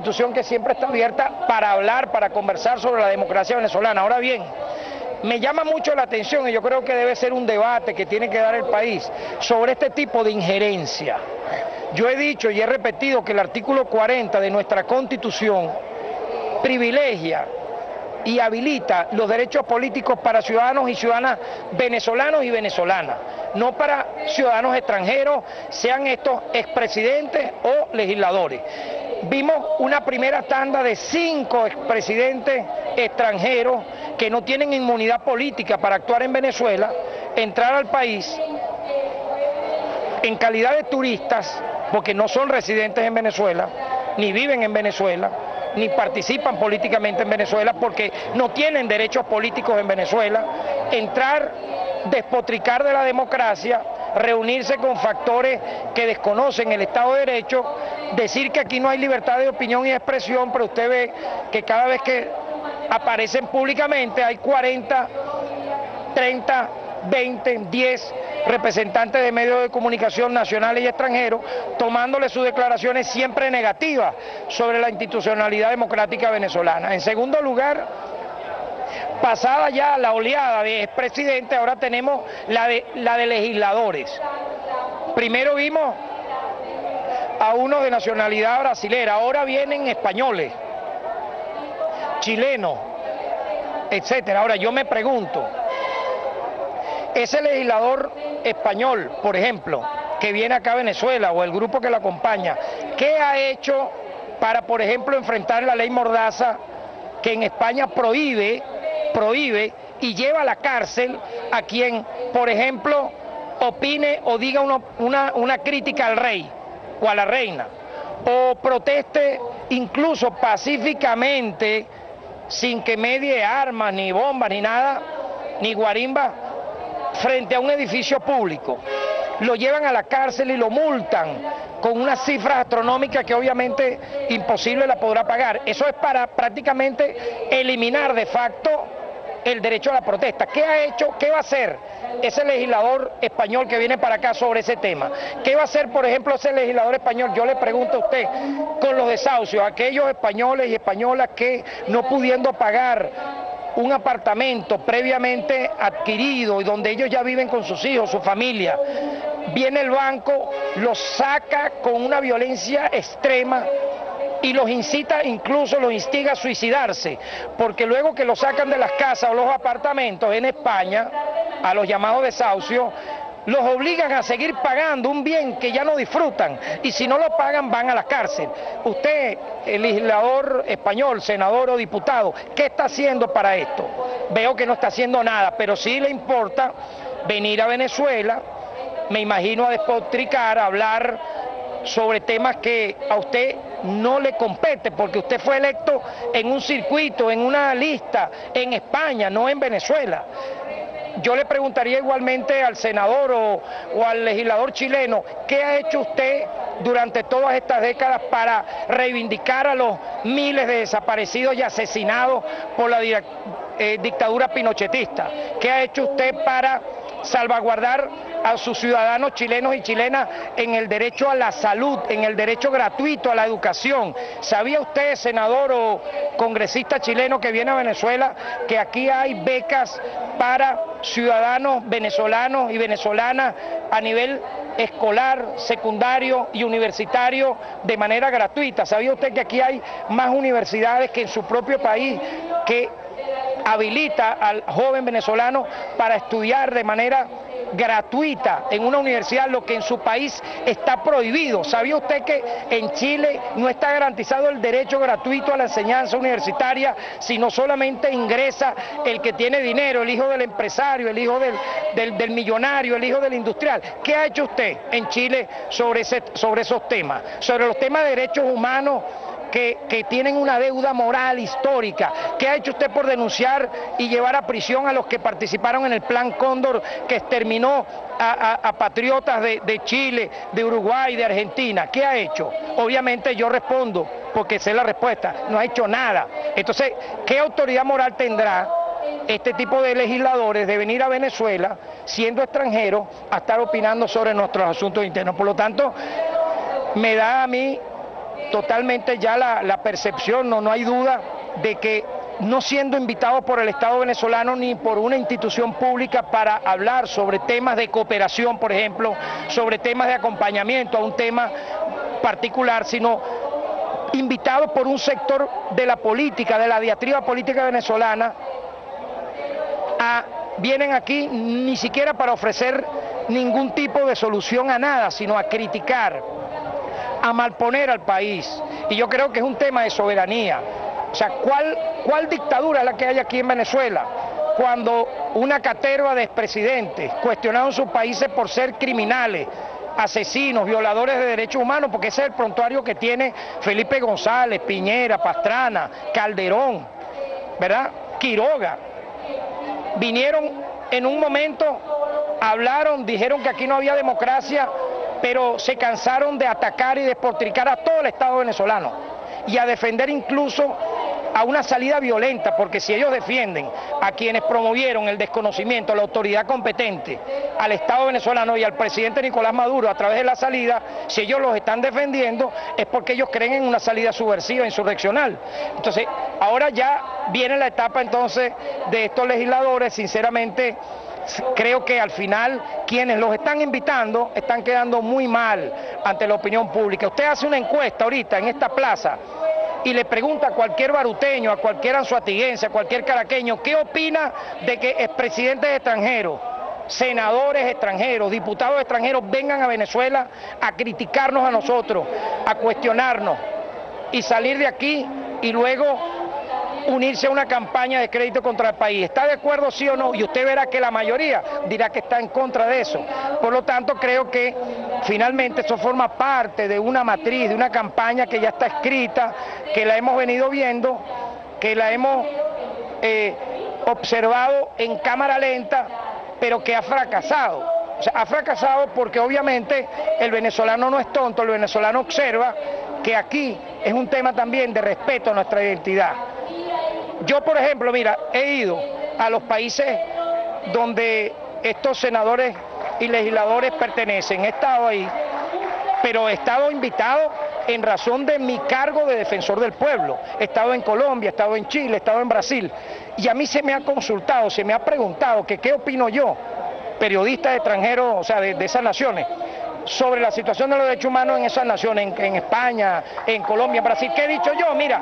Institución que siempre está abierta para hablar, para conversar sobre la democracia venezolana. Ahora bien, me llama mucho la atención y yo creo que debe ser un debate que tiene que dar el país sobre este tipo de injerencia. Yo he dicho y he repetido que el artículo 40 de nuestra Constitución privilegia y habilita los derechos políticos para ciudadanos y ciudadanas venezolanos y venezolanas, no para ciudadanos extranjeros, sean estos expresidentes o legisladores. Vimos una primera tanda de 5 expresidentes extranjeros que no tienen inmunidad política para actuar en Venezuela, entrar al país en calidad de turistas, porque no son residentes en Venezuela, ni viven en Venezuela, ni participan políticamente en Venezuela, porque no tienen derechos políticos en Venezuela, entrar, despotricar de la democracia, reunirse con factores que desconocen el Estado de Derecho, decir que aquí no hay libertad de opinión y expresión, pero usted ve que cada vez que aparecen públicamente hay 40, 30, 20, 10 representantes de medios de comunicación nacionales y extranjeros tomándole sus declaraciones siempre negativas sobre la institucionalidad democrática venezolana. En segundo lugar, pasada ya la oleada de expresidentes, ahora tenemos la de legisladores. Primero vimos a uno de nacionalidad brasilera, ahora vienen españoles, chilenos, etcétera. Ahora yo me pregunto, ese legislador español, por ejemplo, que viene acá a Venezuela o el grupo que lo acompaña, ¿qué ha hecho para, por ejemplo, enfrentar la ley Mordaza que en España prohíbe y lleva a la cárcel a quien, por ejemplo, opine o diga una crítica al rey o a la reina, o proteste incluso pacíficamente, sin que medie armas, ni bombas, ni nada, ni guarimba, frente a un edificio público? Lo llevan a la cárcel y lo multan con unas cifras astronómicas que obviamente imposible la podrá pagar. Eso es para prácticamente eliminar de facto el derecho a la protesta. ¿Qué ha hecho? ¿Qué va a hacer ese legislador español que viene para acá sobre ese tema? ¿Qué va a hacer, por ejemplo, ese legislador español? Yo le pregunto a usted, con los desahucios, aquellos españoles y españolas que no pudiendo pagar un apartamento previamente adquirido y donde ellos ya viven con sus hijos, su familia, viene el banco, los saca con una violencia extrema y los incita, incluso los instiga a suicidarse, porque luego que los sacan de las casas o los apartamentos en España, a los llamados desahucios, los obligan a seguir pagando un bien que ya no disfrutan, y si no lo pagan van a la cárcel. Usted, el legislador español, senador o diputado, ¿qué está haciendo para esto? Veo que no está haciendo nada, pero sí le importa venir a Venezuela, me imagino, a despotricar, a hablar sobre temas que a usted no le compete, porque usted fue electo en un circuito, en una lista, en España, no en Venezuela. Yo le preguntaría igualmente al senador o al legislador chileno, ¿qué ha hecho usted durante todas estas décadas para reivindicar a los miles de desaparecidos y asesinados por la dictadura pinochetista? ¿Qué ha hecho usted para salvaguardar a sus ciudadanos chilenos y chilenas en el derecho a la salud, en el derecho gratuito a la educación? ¿Sabía usted, senador o congresista chileno que viene a Venezuela, que aquí hay becas para ciudadanos venezolanos y venezolanas a nivel escolar, secundario y universitario de manera gratuita? ¿Sabía usted que aquí hay más universidades que en su propio país, que habilita al joven venezolano para estudiar de manera gratuita en una universidad, lo que en su país está prohibido? ¿Sabía usted que en Chile no está garantizado el derecho gratuito a la enseñanza universitaria, sino solamente ingresa el que tiene dinero, el hijo del empresario, el hijo del millonario, el hijo del industrial? ¿Qué ha hecho usted en Chile sobre esos temas? Sobre los temas de derechos humanos que tienen una deuda moral histórica. ¿Qué ha hecho usted por denunciar y llevar a prisión a los que participaron en el Plan Cóndor, que exterminó a patriotas de Chile, de Uruguay, de Argentina? ¿Qué ha hecho? Obviamente yo respondo, porque sé la respuesta, no ha hecho nada. Entonces, ¿qué autoridad moral tendrá este tipo de legisladores de venir a Venezuela, siendo extranjeros, a estar opinando sobre nuestros asuntos internos? Por lo tanto, me da a mí totalmente ya la percepción, no hay duda de que no siendo invitados por el Estado venezolano ni por una institución pública para hablar sobre temas de cooperación, por ejemplo, sobre temas de acompañamiento a un tema particular, sino invitados por un sector de la política, de la diatriba política venezolana, vienen aquí ni siquiera para ofrecer ningún tipo de solución a nada, sino a criticar, a malponer al país. Y yo creo que es un tema de soberanía. O sea, ¿cuál dictadura es la que hay aquí en Venezuela? Cuando una caterva de expresidentes cuestionaron sus países por ser criminales, asesinos, violadores de derechos humanos, porque ese es el prontuario que tiene Felipe González, Piñera, Pastrana, Calderón, ¿verdad? Quiroga. Vinieron en un momento, hablaron, dijeron que aquí no había democracia, pero se cansaron de atacar y despotricar a todo el Estado venezolano y a defender incluso a una salida violenta, porque si ellos defienden a quienes promovieron el desconocimiento, a la autoridad competente, al Estado venezolano y al presidente Nicolás Maduro a través de la salida, si ellos los están defendiendo es porque ellos creen en una salida subversiva, insurreccional. Entonces, ahora ya viene la etapa entonces de estos legisladores. Sinceramente, creo que al final quienes los están invitando están quedando muy mal ante la opinión pública. Usted hace una encuesta ahorita en esta plaza y le pregunta a cualquier baruteño, a cualquier anzoatiguense, a cualquier caraqueño, ¿qué opina de que expresidentes extranjeros, senadores extranjeros, diputados extranjeros vengan a Venezuela a criticarnos a nosotros, a cuestionarnos y salir de aquí y luego unirse a una campaña de crédito contra el país? ¿Está de acuerdo, sí o no? Y usted verá que la mayoría dirá que está en contra de eso. Por lo tanto, creo que finalmente eso forma parte de una matriz, de una campaña que ya está escrita, que la hemos venido viendo, que la hemos observado en cámara lenta, pero que ha fracasado. O sea, ha fracasado porque obviamente el venezolano no es tonto, el venezolano observa que aquí es un tema también de respeto a nuestra identidad. Yo, por ejemplo, mira, he ido a los países donde estos senadores y legisladores pertenecen, he estado ahí, pero he estado invitado en razón de mi cargo de defensor del pueblo. He estado en Colombia, he estado en Chile, he estado en Brasil, y a mí se me ha consultado, se me ha preguntado que qué opino yo, periodista extranjero, o sea, de esas naciones, sobre la situación de los derechos humanos en esas naciones, en España, en Colombia, en Brasil. ¿Qué he dicho yo? Mira,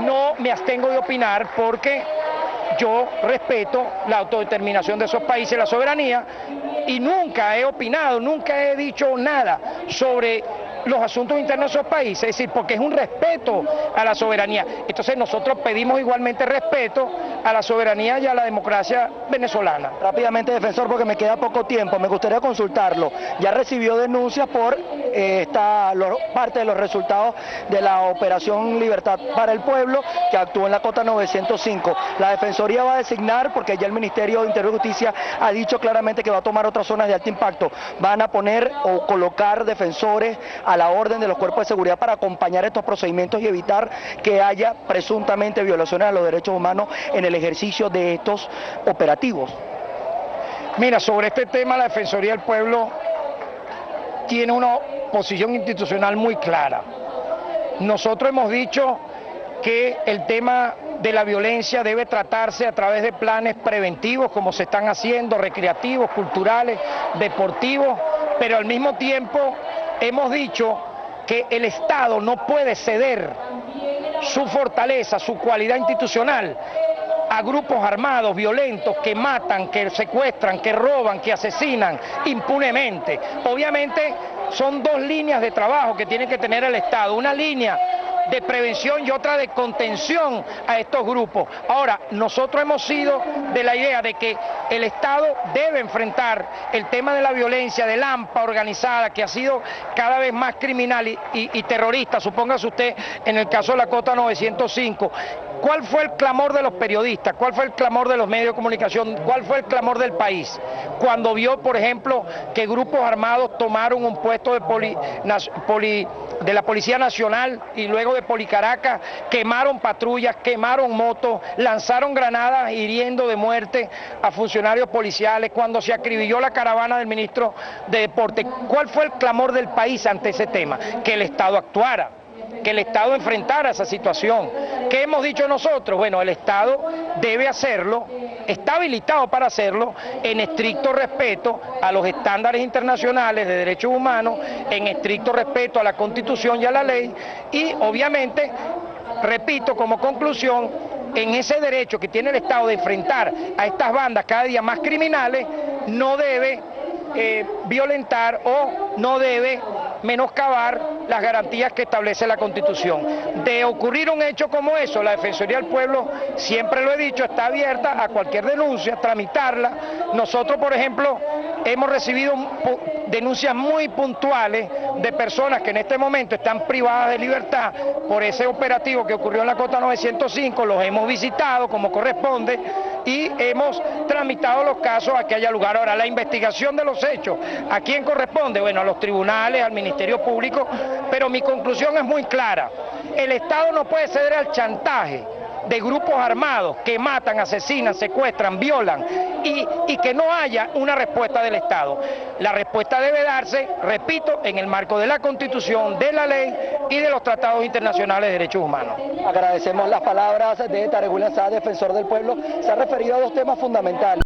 no me abstengo de opinar porque yo respeto la autodeterminación de esos países, la soberanía, y nunca he opinado, nunca he dicho nada sobre los asuntos internos de esos países, es decir, porque es un respeto a la soberanía. Entonces nosotros pedimos igualmente respeto a la soberanía y a la democracia venezolana. Rápidamente, defensor, porque me queda poco tiempo, me gustaría consultarlo. Ya recibió denuncias por parte de los resultados de la Operación Libertad para el Pueblo, que actuó en la Cota 905. La Defensoría va a designar, porque ya el Ministerio de Interior y Justicia ha dicho claramente que va a tomar otras zonas de alto impacto. Van a poner o colocar defensores a la orden de los cuerpos de seguridad para acompañar estos procedimientos y evitar que haya presuntamente violaciones a los derechos humanos en el ejercicio de estos operativos. Mira, sobre este tema la Defensoría del Pueblo tiene una posición institucional muy clara. Nosotros hemos dicho que el tema de la violencia debe tratarse a través de planes preventivos, como se están haciendo, recreativos, culturales, deportivos, pero al mismo tiempo hemos dicho que el Estado no puede ceder su fortaleza, su cualidad institucional a grupos armados, violentos, que matan, que secuestran, que roban, que asesinan impunemente. Obviamente son dos líneas de trabajo que tiene que tener el Estado, una línea de prevención y otra de contención a estos grupos. Ahora, nosotros hemos sido de la idea de que el Estado debe enfrentar el tema de la violencia, del AMPA organizada, que ha sido cada vez más criminal y terrorista, supóngase usted en el caso de la Cota 905. ¿Cuál fue el clamor de los periodistas? ¿Cuál fue el clamor de los medios de comunicación? ¿Cuál fue el clamor del país? Cuando vio, por ejemplo, que grupos armados tomaron un puesto de la Policía Nacional y luego de Policaracas, quemaron patrullas, quemaron motos, lanzaron granadas hiriendo de muerte a funcionarios policiales, cuando se acribilló la caravana del ministro de Deporte. ¿Cuál fue el clamor del país ante ese tema? Que el Estado actuara, que el Estado enfrentara esa situación. ¿Qué hemos dicho nosotros? Bueno, el Estado debe hacerlo, está habilitado para hacerlo en estricto respeto a los estándares internacionales de derechos humanos, en estricto respeto a la Constitución y a la ley, y obviamente, repito como conclusión, en ese derecho que tiene el Estado de enfrentar a estas bandas cada día más criminales, no debe violentar o no debe menoscabar las garantías que establece la Constitución. De ocurrir un hecho como eso, la Defensoría del Pueblo, siempre lo he dicho, está abierta a cualquier denuncia, tramitarla. Nosotros, por ejemplo, hemos recibido denuncias muy puntuales de personas que en este momento están privadas de libertad por ese operativo que ocurrió en la Cota 905, los hemos visitado como corresponde y hemos tramitado los casos a que haya lugar. Ahora, la investigación de los hechos, ¿a quién corresponde? Bueno, a los tribunales, al Ministerio Público, pero mi conclusión es muy clara. El Estado no puede ceder al chantaje de grupos armados que matan, asesinan, secuestran, violan y que no haya una respuesta del Estado. La respuesta debe darse, repito, en el marco de la Constitución, de la ley y de los tratados internacionales de derechos humanos. Agradecemos las palabras de Tareq William Saad, defensor del pueblo. Se ha referido a dos temas fundamentales.